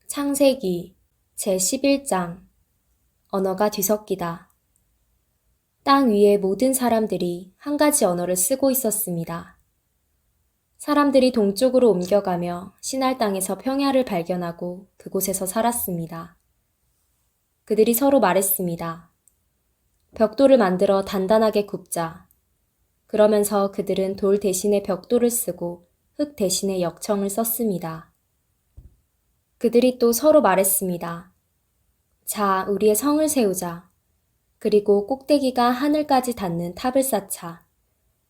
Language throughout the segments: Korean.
창세기 제11장 언어가 뒤섞이다. 땅 위의 모든 사람들이 한 가지 언어를 쓰고 있었습니다. 사람들이 동쪽으로 옮겨가며 시날 땅에서 평야를 발견하고 그곳에서 살았습니다. 그들이 서로 말했습니다. 벽돌을 만들어 단단하게 굽자. 그러면서 그들은 돌 대신에 벽돌을 쓰고 흙 대신에 역청을 썼습니다. 그들이 또 서로 말했습니다. 자, 우리의 성을 세우자. 그리고 꼭대기가 하늘까지 닿는 탑을 쌓자.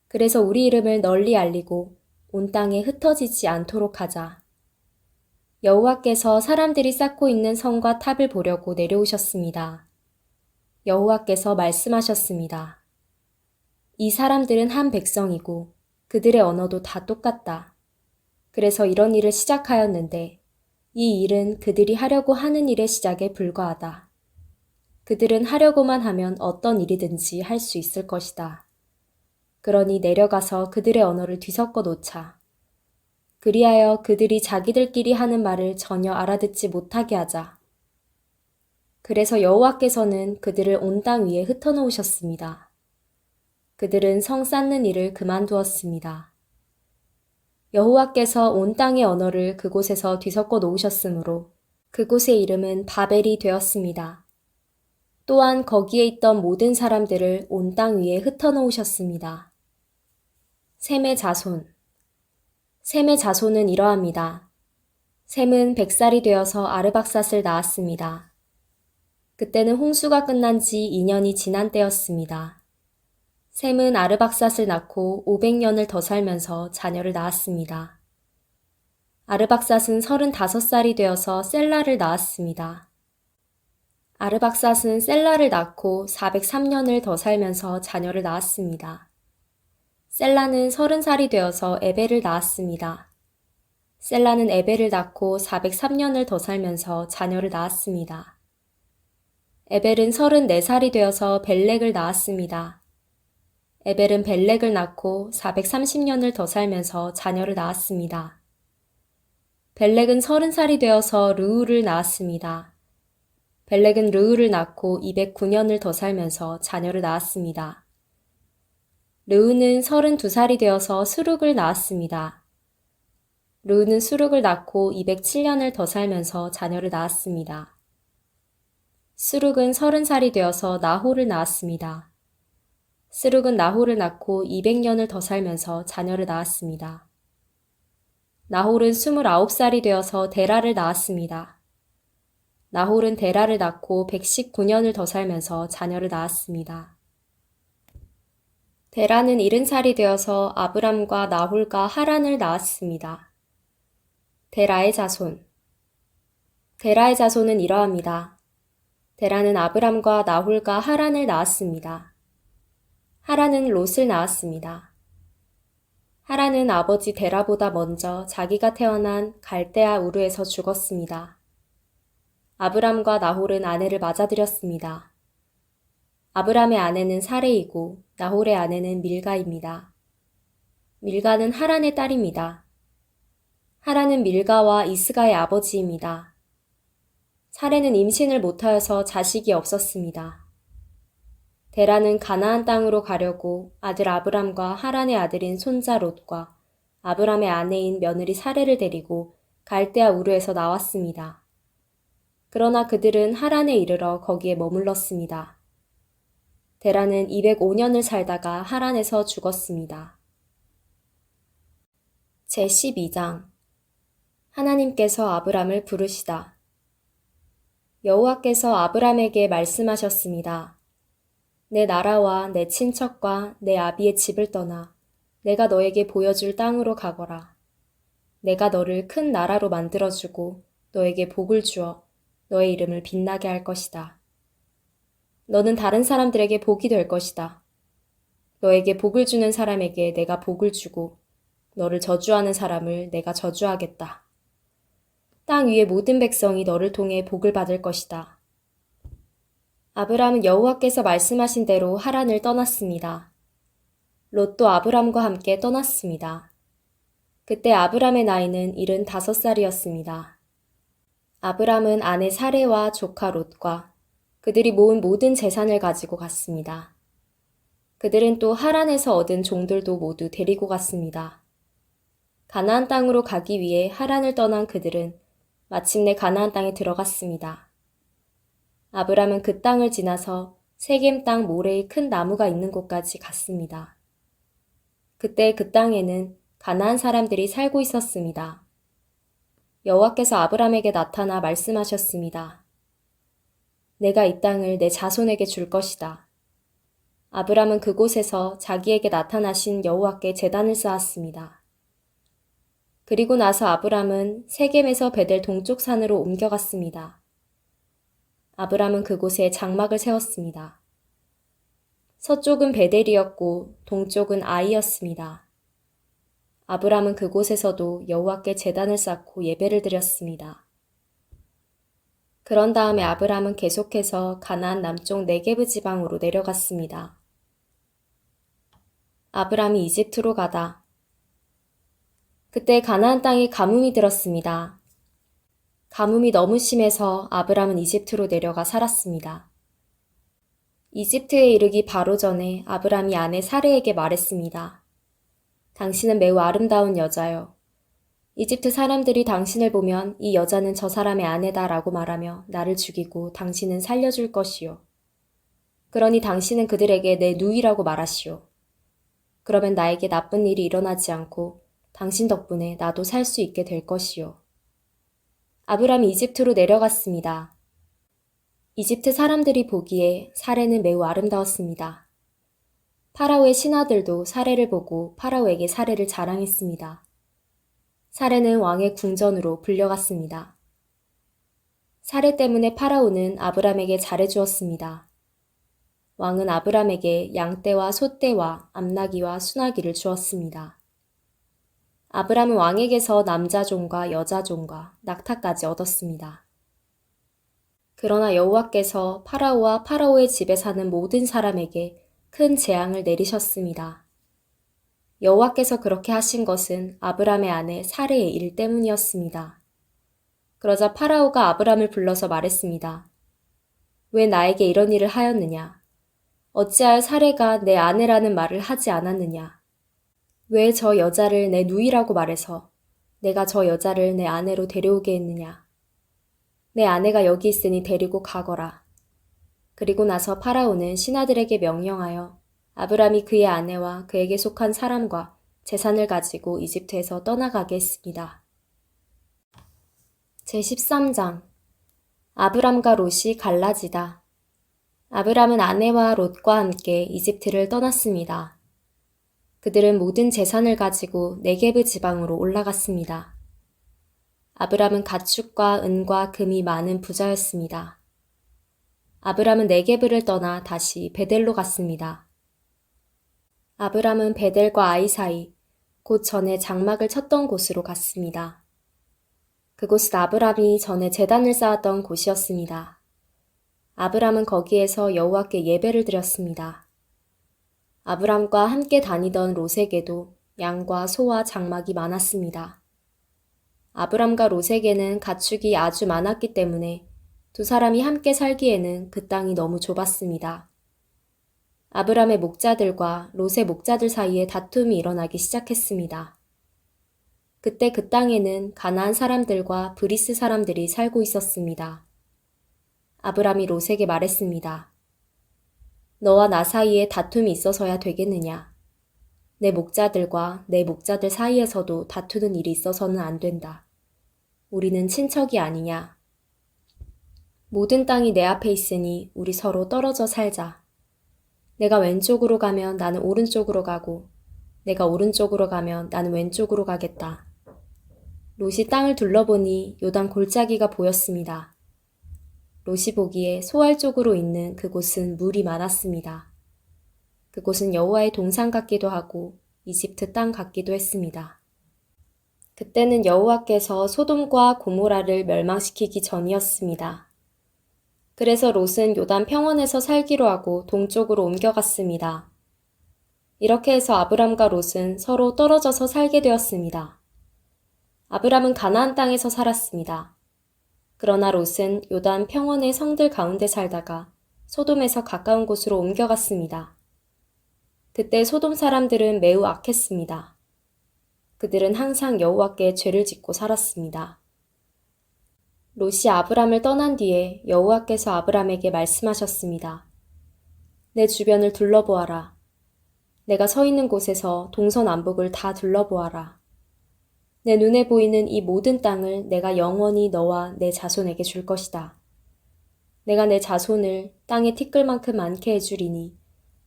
그래서 우리 이름을 널리 알리고 온 땅에 흩어지지 않도록 하자. 여호와께서 사람들이 쌓고 있는 성과 탑을 보려고 내려오셨습니다. 여호와께서 말씀하셨습니다. 이 사람들은 한 백성이고 그들의 언어도 다 똑같다. 그래서 이런 일을 시작하였는데 이 일은 그들이 하려고 하는 일의 시작에 불과하다. 그들은 하려고만 하면 어떤 일이든지 할 수 있을 것이다. 그러니 내려가서 그들의 언어를 뒤섞어 놓자. 그리하여 그들이 자기들끼리 하는 말을 전혀 알아듣지 못하게 하자. 그래서 여호와께서는 그들을 온 땅 위에 흩어놓으셨습니다. 그들은 성 쌓는 일을 그만두었습니다. 여호와께서 온 땅의 언어를 그곳에서 뒤섞어 놓으셨으므로 그곳의 이름은 바벨이 되었습니다. 또한 거기에 있던 모든 사람들을 온 땅 위에 흩어놓으셨습니다. 셈의 자손. 셈의 자손은 이러합니다. 셈은 100살이 되어서 아르박삿을 낳았습니다. 그때는 홍수가 끝난 지 2년이 지난 때였습니다. 셈은 아르박삿을 낳고 500년을 더 살면서 자녀를 낳았습니다. 아르박삿은 35살이 되어서 셀라를 낳았습니다. 아르박삿은 셀라를 낳고 403년을 더 살면서 자녀를 낳았습니다. 셀라는 30살이 되어서 에벨을 낳았습니다. 셀라는 에벨을 낳고 403년을 더 살면서 자녀를 낳았습니다. 에벨은 34살이 되어서 벨렉을 낳았습니다. 에벨은 벨렉을 낳고 430년을 더 살면서 자녀를 낳았습니다. 벨렉은 30살이 되어서 르우를 낳았습니다. 벨렉은 르우를 낳고 209년을 더 살면서 자녀를 낳았습니다. 르우는 32살이 되어서 수룩을 낳았습니다. 르우는 수룩을 낳고 207년을 더 살면서 자녀를 낳았습니다. 수룩은 30살이 되어서 나홀을 낳았습니다. 스룩은 나홀을 낳고 200년을 더 살면서 자녀를 낳았습니다. 나홀은 29살이 되어서 데라를 낳았습니다. 나홀은 데라를 낳고 119년을 더 살면서 자녀를 낳았습니다. 데라는 70살이 되어서 아브람과 나홀과 하란을 낳았습니다. 데라의 자손. 데라의 자손은 이러합니다. 데라는 아브람과 나홀과 하란을 낳았습니다. 하란은 롯을 낳았습니다. 하란은 아버지 데라보다 먼저 자기가 태어난 갈대아 우르에서 죽었습니다. 아브람과 나홀은 아내를 맞아들였습니다. 아브람의 아내는 사레이고 나홀의 아내는 밀가입니다. 밀가는 하란의 딸입니다. 하란은 밀가와 이스가의 아버지입니다. 사레는 임신을 못하여서 자식이 없었습니다. 데라는 가나안 땅으로 가려고 아들 아브람과 하란의 아들인 손자 롯과 아브람의 아내인 며느리 사레를 데리고 갈대아 우르에서 나왔습니다. 그러나 그들은 하란에 이르러 거기에 머물렀습니다. 데라는 205년을 살다가 하란에서 죽었습니다. 제12장 하나님께서 아브람을 부르시다. 여호와께서 아브람에게 말씀하셨습니다. 내 나라와 내 친척과 내 아비의 집을 떠나 내가 너에게 보여줄 땅으로 가거라. 내가 너를 큰 나라로 만들어주고 너에게 복을 주어 너의 이름을 빛나게 할 것이다. 너는 다른 사람들에게 복이 될 것이다. 너에게 복을 주는 사람에게 내가 복을 주고 너를 저주하는 사람을 내가 저주하겠다. 땅 위의 모든 백성이 너를 통해 복을 받을 것이다. 아브람은 여호와께서 말씀하신 대로 하란을 떠났습니다. 롯도 아브람과 함께 떠났습니다. 그때 아브람의 나이는 75살이었습니다. 아브람은 아내 사레와 조카 롯과 그들이 모은 모든 재산을 가지고 갔습니다. 그들은 또 하란에서 얻은 종들도 모두 데리고 갔습니다. 가나안 땅으로 가기 위해 하란을 떠난 그들은 마침내 가나안 땅에 들어갔습니다. 아브람은 그 땅을 지나서 세겜 땅 모래의 큰 나무가 있는 곳까지 갔습니다. 그때 그 땅에는 가나안 사람들이 살고 있었습니다. 여호와께서 아브람에게 나타나 말씀하셨습니다. 내가 이 땅을 내 자손에게 줄 것이다. 아브람은 그곳에서 자기에게 나타나신 여호와께 제단을 쌓았습니다. 그리고 나서 아브람은 세겜에서 베델 동쪽 산으로 옮겨갔습니다. 아브람은 그곳에 장막을 세웠습니다. 서쪽은 베델이었고 동쪽은 아이였습니다. 아브람은 그곳에서도 여호와께 제단을 쌓고 예배를 드렸습니다. 그런 다음에 아브람은 계속해서 가나안 남쪽 네게브 지방으로 내려갔습니다. 아브람이 이집트로 가다. 그때 가나안 땅에 가뭄이 들었습니다. 가뭄이 너무 심해서 아브람은 이집트로 내려가 살았습니다. 이집트에 이르기 바로 전에 아브람이 아내 사레에게 말했습니다. 당신은 매우 아름다운 여자요. 이집트 사람들이 당신을 보면 이 여자는 저 사람의 아내다라고 말하며 나를 죽이고 당신은 살려줄 것이요. 그러니 당신은 그들에게 내 누이라고 말하시오. 그러면 나에게 나쁜 일이 일어나지 않고 당신 덕분에 나도 살 수 있게 될 것이요. 아브람이 이집트로 내려갔습니다. 이집트 사람들이 보기에 사레는 매우 아름다웠습니다. 파라오의 신하들도 사레를 보고 파라오에게 사레를 자랑했습니다. 사레는 왕의 궁전으로 불려갔습니다. 사레 때문에 파라오는 아브람에게 잘해주었습니다. 왕은 아브람에게 양떼와 소떼와 암나귀와 순아귀를 주었습니다. 아브람은 왕에게서 남자종과 여자종과 낙타까지 얻었습니다. 그러나 여호와께서 파라오와 파라오의 집에 사는 모든 사람에게 큰 재앙을 내리셨습니다. 여호와께서 그렇게 하신 것은 아브람의 아내 사레의 일 때문이었습니다. 그러자 파라오가 아브람을 불러서 말했습니다. 왜 나에게 이런 일을 하였느냐? 어찌하여 사레가 내 아내라는 말을 하지 않았느냐? 왜 저 여자를 내 누이라고 말해서 내가 저 여자를 내 아내로 데려오게 했느냐? 내 아내가 여기 있으니 데리고 가거라. 그리고 나서 파라오는 신하들에게 명령하여 아브람이 그의 아내와 그에게 속한 사람과 재산을 가지고 이집트에서 떠나가게 했습니다. 제13장 아브람과 롯이 갈라지다. 아브람은 아내와 롯과 함께 이집트를 떠났습니다. 그들은 모든 재산을 가지고 네게브 지방으로 올라갔습니다. 아브람은 가축과 은과 금이 많은 부자였습니다. 아브람은 네게브를 떠나 다시 베델로 갔습니다. 아브람은 베델과 아이 사이, 곧 전에 장막을 쳤던 곳으로 갔습니다. 그곳은 아브람이 전에 제단을 쌓았던 곳이었습니다. 아브람은 거기에서 여호와께 예배를 드렸습니다. 아브람과 함께 다니던 롯에게도 양과 소와 장막이 많았습니다. 아브람과 롯에게는 가축이 아주 많았기 때문에 두 사람이 함께 살기에는 그 땅이 너무 좁았습니다. 아브람의 목자들과 롯의 목자들 사이에 다툼이 일어나기 시작했습니다. 그때 그 땅에는 가나안 사람들과 브리스 사람들이 살고 있었습니다. 아브람이 롯에게 말했습니다. 너와 나 사이에 다툼이 있어서야 되겠느냐? 내 목자들과 내 목자들 사이에서도 다투는 일이 있어서는 안 된다. 우리는 친척이 아니냐? 모든 땅이 내 앞에 있으니 우리 서로 떨어져 살자. 내가 왼쪽으로 가면 나는 오른쪽으로 가고 내가 오른쪽으로 가면 나는 왼쪽으로 가겠다. 롯이 땅을 둘러보니 요단 골짜기가 보였습니다. 롯이 보기에 소알 쪽으로 있는 그곳은 물이 많았습니다. 그곳은 여호와의 동산 같기도 하고 이집트 땅 같기도 했습니다. 그때는 여호와께서 소돔과 고모라를 멸망시키기 전이었습니다. 그래서 롯은 요단 평원에서 살기로 하고 동쪽으로 옮겨갔습니다. 이렇게 해서 아브람과 롯은 서로 떨어져서 살게 되었습니다. 아브람은 가나안 땅에서 살았습니다. 그러나 롯은 요단 평원의 성들 가운데 살다가 소돔에서 가까운 곳으로 옮겨갔습니다. 그때 소돔 사람들은 매우 악했습니다. 그들은 항상 여호와께 죄를 짓고 살았습니다. 롯이 아브람을 떠난 뒤에 여호와께서 아브람에게 말씀하셨습니다. 내 주변을 둘러보아라. 내가 서 있는 곳에서 동서남북을 다 둘러보아라. 내 눈에 보이는 이 모든 땅을 내가 영원히 너와 내 자손에게 줄 것이다. 내가 내 자손을 땅의 티끌만큼 많게 해주리니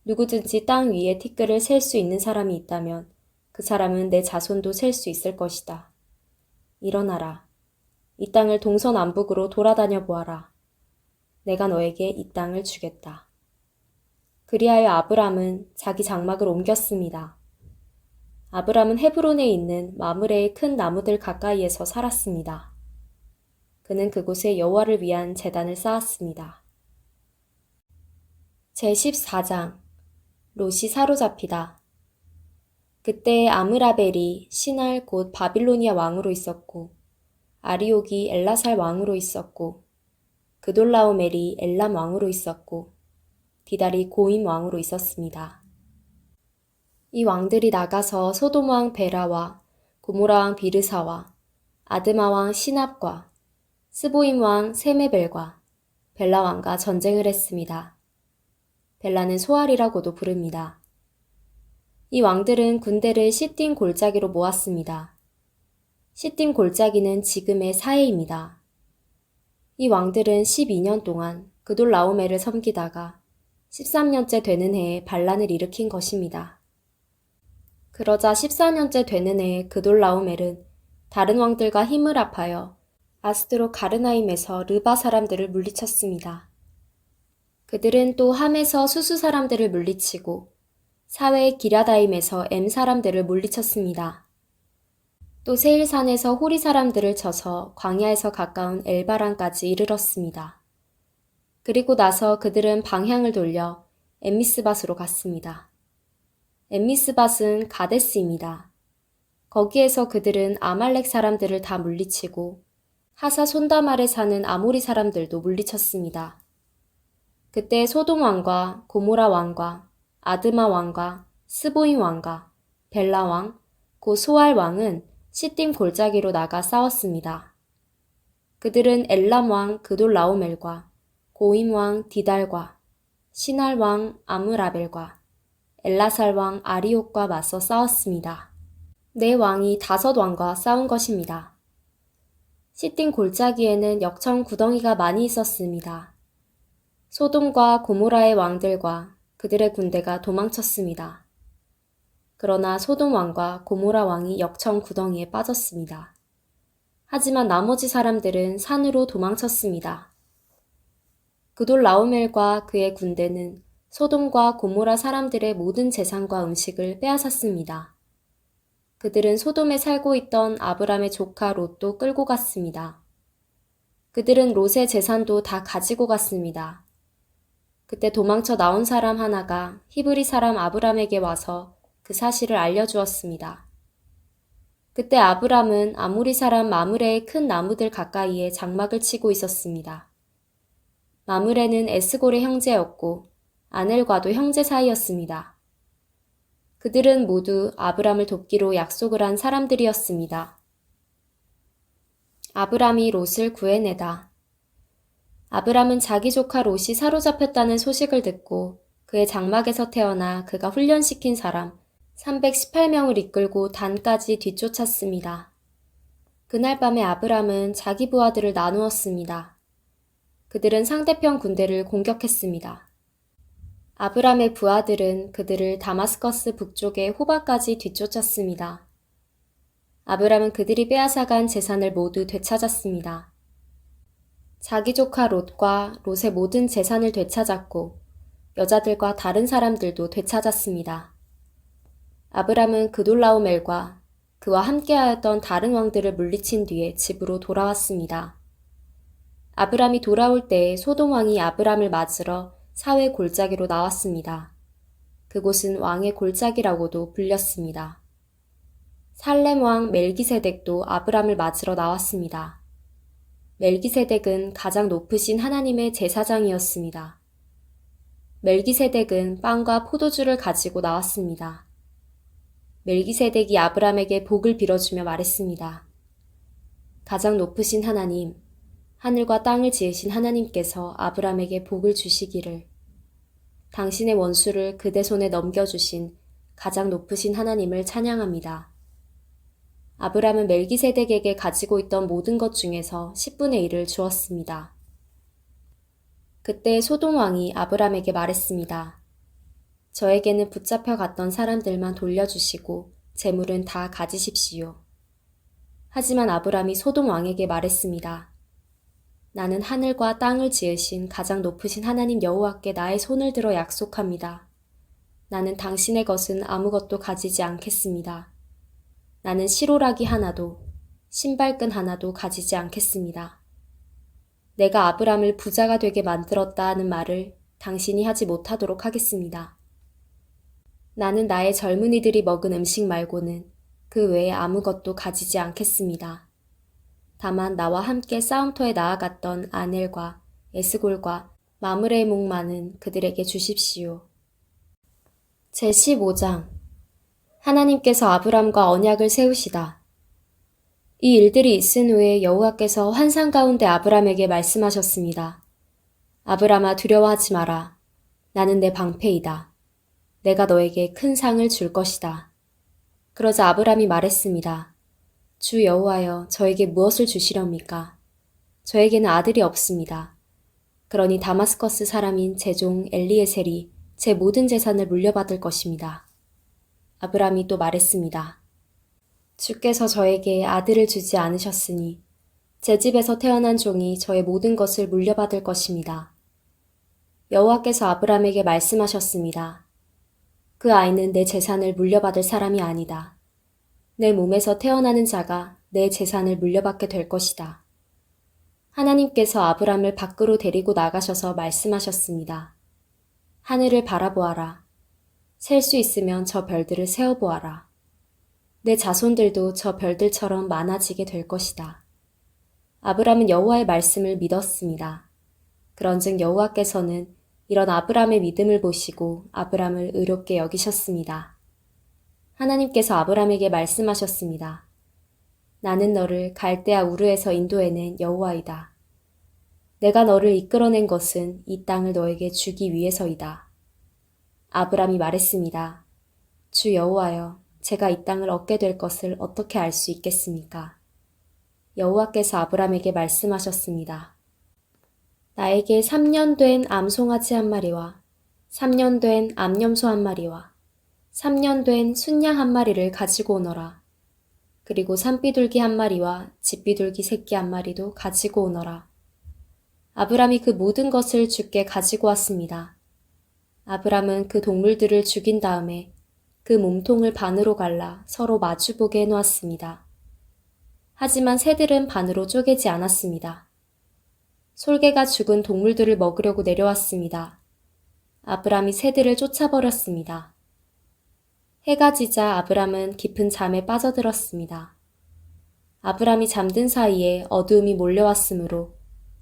누구든지 땅 위에 티끌을 셀 수 있는 사람이 있다면 그 사람은 내 자손도 셀 수 있을 것이다. 일어나라. 이 땅을 동서남북으로 돌아다녀 보아라. 내가 너에게 이 땅을 주겠다. 그리하여 아브람은 자기 장막을 옮겼습니다. 아브람은 헤브론에 있는 마므레의 큰 나무들 가까이에서 살았습니다. 그는 그곳에 여호와를 위한 제단을 쌓았습니다. 제14장 롯이 사로잡히다. 그때 아므라벨이 신할 곧 바빌로니아 왕으로 있었고 아리옥이 엘라살 왕으로 있었고 그돌라오멜이 엘람 왕으로 있었고 디달이 고임 왕으로 있었습니다. 이 왕들이 나가서 소돔 왕 베라와 고모라 왕 비르사와 아드마 왕 시납과 스보임 왕 세메벨과 벨라 왕과 전쟁을 했습니다. 벨라는 소알이라고도 부릅니다. 이 왕들은 군대를 시딤 골짜기로 모았습니다. 시딤 골짜기는 지금의 사해입니다. 이 왕들은 12년 동안 그돌라오멜을 섬기다가 13년째 되는 해에 반란을 일으킨 것입니다. 그러자 14년째 되는 해에 그돌라오멜은 다른 왕들과 힘을 합하여 아스드로 가르나임에서 르바 사람들을 물리쳤습니다. 그들은 또 함에서 수수 사람들을 물리치고 사외 기랴다임에서 엠 사람들을 물리쳤습니다. 또 세일산에서 호리 사람들을 쳐서 광야에서 가까운 엘바란까지 이르렀습니다. 그리고 나서 그들은 방향을 돌려 엠미스밧으로 갔습니다. 엠미스밧은 가데스입니다. 거기에서 그들은 아말렉 사람들을 다 물리치고 하사 손다말에 사는 아모리 사람들도 물리쳤습니다. 그때 소돔 왕과 고모라 왕과 아드마 왕과 스보임 왕과 벨라 왕, 고 소알 왕은 시딤 골짜기로 나가 싸웠습니다. 그들은 엘람 왕 그돌라오멜과 고임 왕 디달과 신할 왕 아므라벨과 엘라살 왕 아리옥과 맞서 싸웠습니다. 네 왕이 5왕과 싸운 것입니다. 시딤 골짜기에는 역청 구덩이가 많이 있었습니다. 소돔과 고모라의 왕들과 그들의 군대가 도망쳤습니다. 그러나 소돔 왕과 고모라 왕이 역청 구덩이에 빠졌습니다. 하지만 나머지 사람들은 산으로 도망쳤습니다. 그돌라오멜과 그의 군대는 소돔과 고모라 사람들의 모든 재산과 음식을 빼앗았습니다. 그들은 소돔에 살고 있던 아브람의 조카 롯도 끌고 갔습니다. 그들은 롯의 재산도 다 가지고 갔습니다. 그때 도망쳐 나온 사람 하나가 히브리 사람 아브람에게 와서 그 사실을 알려주었습니다. 그때 아브람은 아모리 사람 마므레의 큰 나무들 가까이에 장막을 치고 있었습니다. 마므레는 에스골의 형제였고 아넬과도 형제 사이였습니다. 그들은 모두 아브람을 돕기로 약속을 한 사람들이었습니다. 아브람이 롯을 구해내다. 아브람은 자기 조카 롯이 사로잡혔다는 소식을 듣고 그의 장막에서 태어나 그가 훈련시킨 사람 318명을 이끌고 단까지 뒤쫓았습니다. 그날 밤에 아브람은 자기 부하들을 나누었습니다. 그들은 상대편 군대를 공격했습니다. 아브람의 부하들은 그들을 다마스커스 북쪽의 호바까지 뒤쫓았습니다. 아브람은 그들이 빼앗아간 재산을 모두 되찾았습니다. 자기 조카 롯과 롯의 모든 재산을 되찾았고 여자들과 다른 사람들도 되찾았습니다. 아브람은 그돌라오멜과 그와 함께하였던 다른 왕들을 물리친 뒤에 집으로 돌아왔습니다. 아브람이 돌아올 때에 소돔 왕이 아브람을 맞으러 사회 골짜기로 나왔습니다. 그곳은 왕의 골짜기라고도 불렸습니다. 살렘 왕 멜기세덱도 아브람을 맞으러 나왔습니다. 멜기세덱은 가장 높으신 하나님의 제사장이었습니다. 멜기세덱은 빵과 포도주를 가지고 나왔습니다. 멜기세덱이 아브람에게 복을 빌어주며 말했습니다. 가장 높으신 하나님, 하늘과 땅을 지으신 하나님께서 아브람에게 복을 주시기를, 당신의 원수를 그대 손에 넘겨주신 가장 높으신 하나님을 찬양합니다. 아브람은 멜기세덱에게 가지고 있던 모든 것 중에서 10분의 1을 주었습니다. 그때 소돔 왕이 아브람에게 말했습니다. 저에게는 붙잡혀 갔던 사람들만 돌려주시고 재물은 다 가지십시오. 하지만 아브람이 소돔 왕에게 말했습니다. 나는 하늘과 땅을 지으신 가장 높으신 하나님 여호와께 나의 손을 들어 약속합니다. 나는 당신의 것은 아무것도 가지지 않겠습니다. 나는 시로라기 하나도, 신발끈 하나도 가지지 않겠습니다. 내가 아브람을 부자가 되게 만들었다 하는 말을 당신이 하지 못하도록 하겠습니다. 나는 나의 젊은이들이 먹은 음식 말고는 그 외에 아무것도 가지지 않겠습니다. 다만 나와 함께 싸움터에 나아갔던 아넬과 에스골과 마므레의 목만은 그들에게 주십시오. 제15장 하나님께서 아브람과 언약을 세우시다. 이 일들이 있은 후에 여호와께서 환상 가운데 아브람에게 말씀하셨습니다. 아브람아 두려워하지 마라. 나는 내 방패이다. 내가 너에게 큰 상을 줄 것이다. 그러자 아브람이 말했습니다. 주 여호와여, 저에게 무엇을 주시렵니까? 저에게는 아들이 없습니다. 그러니 다마스커스 사람인 제 종 엘리에셀이 제 모든 재산을 물려받을 것입니다. 아브람이 또 말했습니다. 주께서 저에게 아들을 주지 않으셨으니 제 집에서 태어난 종이 저의 모든 것을 물려받을 것입니다. 여호와께서 아브람에게 말씀하셨습니다. 그 아이는 내 재산을 물려받을 사람이 아니다. 내 몸에서 태어나는 자가 내 재산을 물려받게 될 것이다. 하나님께서 아브람을 밖으로 데리고 나가셔서 말씀하셨습니다. 하늘을 바라보아라. 셀 수 있으면 저 별들을 세어보아라. 내 자손들도 저 별들처럼 많아지게 될 것이다. 아브람은 여호와의 말씀을 믿었습니다. 그런즉 여호와께서는 이런 아브람의 믿음을 보시고 아브람을 의롭게 여기셨습니다. 하나님께서 아브람에게 말씀하셨습니다. 나는 너를 갈대아 우르에서 인도해낸 여호와이다. 내가 너를 이끌어낸 것은 이 땅을 너에게 주기 위해서이다. 아브람이 말했습니다. 주 여호와여, 제가 이 땅을 얻게 될 것을 어떻게 알 수 있겠습니까? 여호와께서 아브람에게 말씀하셨습니다. 나에게 3년 된 암송아지 한 마리와 3년 된 암염소 한 마리와 3년 된 순양 한 마리를 가지고 오너라. 그리고 산비둘기 한 마리와 집비둘기 새끼 한 마리도 가지고 오너라. 아브람이 그 모든 것을 주께 가지고 왔습니다. 아브람은 그 동물들을 죽인 다음에 그 몸통을 반으로 갈라 서로 마주보게 해놓았습니다. 하지만 새들은 반으로 쪼개지 않았습니다. 솔개가 죽은 동물들을 먹으려고 내려왔습니다. 아브람이 새들을 쫓아버렸습니다. 해가 지자 아브람은 깊은 잠에 빠져들었습니다. 아브람이 잠든 사이에 어두움이 몰려왔으므로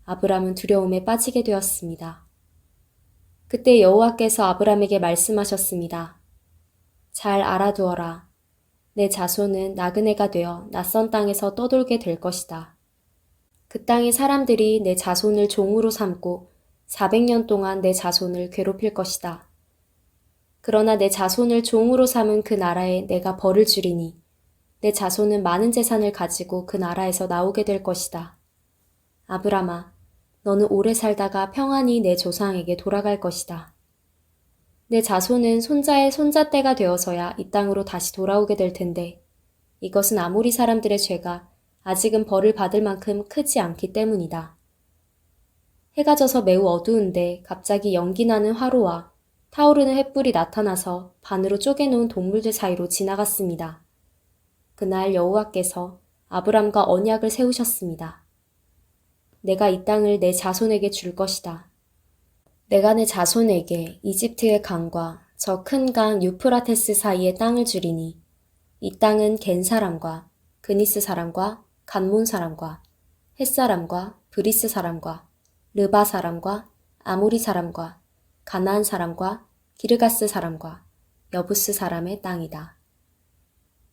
아브람은 두려움에 빠지게 되었습니다. 그때 여호와께서 아브람에게 말씀하셨습니다. 잘 알아두어라. 내 자손은 나그네가 되어 낯선 땅에서 떠돌게 될 것이다. 그 땅의 사람들이 내 자손을 종으로 삼고 400년 동안 내 자손을 괴롭힐 것이다. 그러나 내 자손을 종으로 삼은 그 나라에 내가 벌을 주리니 내 자손은 많은 재산을 가지고 그 나라에서 나오게 될 것이다. 아브람아, 너는 오래 살다가 평안히 내 조상에게 돌아갈 것이다. 내 자손은 손자의 손자때가 되어서야 이 땅으로 다시 돌아오게 될 텐데 이것은 아모리 사람들의 죄가 아직은 벌을 받을 만큼 크지 않기 때문이다. 해가 져서 매우 어두운데 갑자기 연기나는 화로와 타오르는 횃불이 나타나서 반으로 쪼개놓은 동물들 사이로 지나갔습니다. 그날 여호와께서 아브람과 언약을 세우셨습니다. 내가 이 땅을 내 자손에게 줄 것이다. 내가 내 자손에게 이집트의 강과 저 큰 강 유프라테스 사이의 땅을 주리니 이 땅은 겐 사람과 그니스 사람과 간몬 사람과 헷 사람과 브리스 사람과 르바 사람과 아모리 사람과 가나안 사람과 기르가스 사람과 여부스 사람의 땅이다.